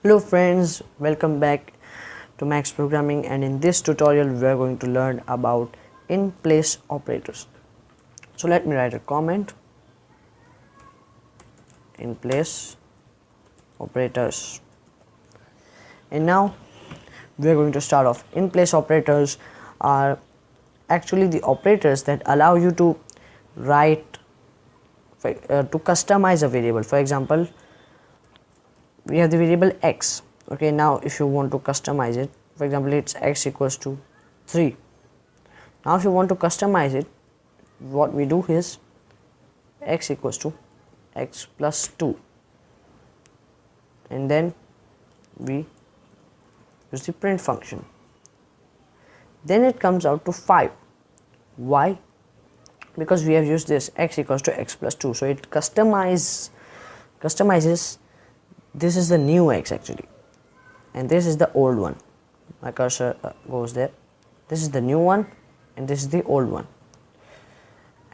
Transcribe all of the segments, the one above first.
Hello friends, welcome back to Max Programming, and in this tutorial we are going to learn about in-place operators. So let me write a comment. In-place operators. And now we are going to start off. In-place operators are actually the operators that allow you to write to customize a variable. For example, we have the variable x. Okay, now if you want to customize it, for example, it's x equals to 3. Now if you want to customize it, what we do is x equals to x plus 2, and then we use the print function. Then it comes out to 5. Why? Because we have used this x equals to x plus 2, so it customizes. This is the new x actually, and this is the old one. My cursor goes there. This is the new one and this is the old one,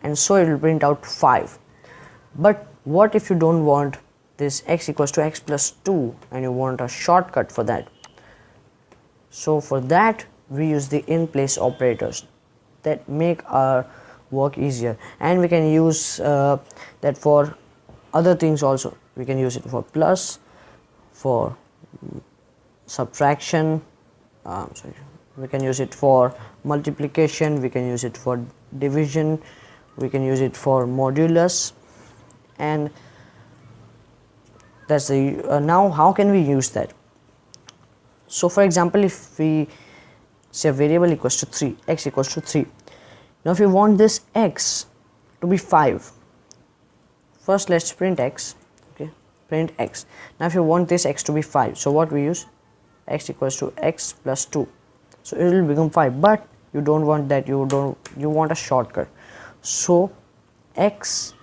and so it will print out 5. But what if you don't want this x equals to x plus 2 and you want a shortcut for that? So for that we use the in-place operators that make our work easier, and we can use that for other things also. We can use it for plus, for subtraction, we can use it for multiplication, we can use it for division, we can use it for modulus, and that's the now how can we use that? So for example, if we say a variable equals to 3, x equals to 3. Now if you want this x to be 5, first let's print x. Print x. Now if you want this x to be 5, so what we use? X equals to x plus 2, so it will become 5. But you don't want that, you want a shortcut, so x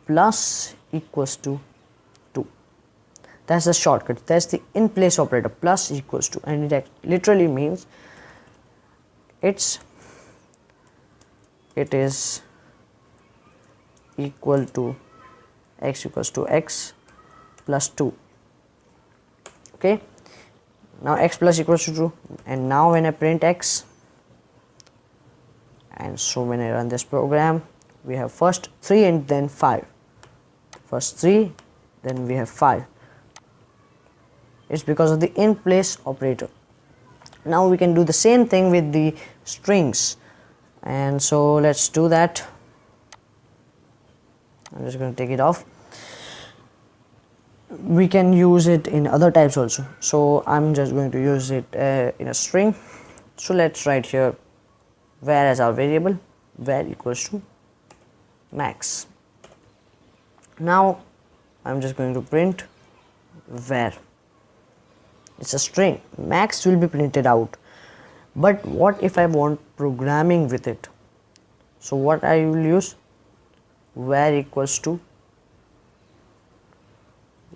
plus equals to 2. That's the shortcut. That's the in-place operator, plus equals to, and it literally means it is equal to x equals to x plus 2. Okay, now x plus equals to 2, and now when I print x, and so when I run this program, we have first 3 and then 5. First 3, then we have 5. It's because of the in-place operator. Now we can do the same thing with the strings, and so let's do that. I'm just going to take it off. We can use it in other types also, so I'm just going to use it in a string. So let's write here var as our variable, var equals to max. Now I'm just going to print var. It's a string, max will be printed out. But what if I want programming with it? So what I will use? Var equals to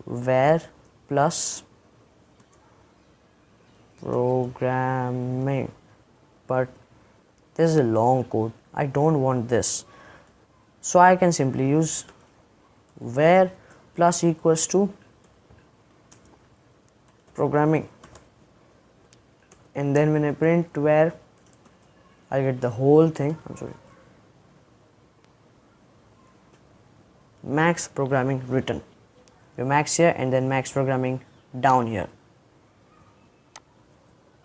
var plus programming. But this is a long code, I don't want this, so I can simply use var plus equals to programming, and then when I print var, I get the whole thing. Max programming written. You max here and then max programming down here.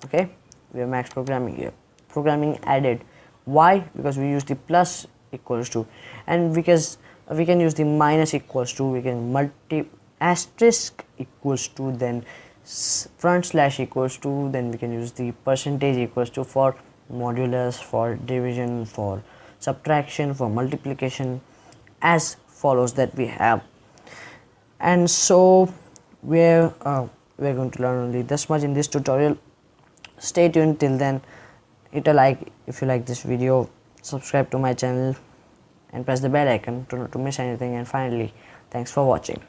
Okay, we have max programming here, programming added. Why? Because we use the plus equals to, and because we can use the minus equals to, we can asterisk equals to, then front slash equals to, then we can use the percentage equals to for modulus, for division, for subtraction, for multiplication, as follows that we have. And so we're going to learn only this much in this tutorial. Stay tuned till then. Hit a like if you like this video, subscribe to my channel, and press the bell icon to not to miss anything. And finally, thanks for watching.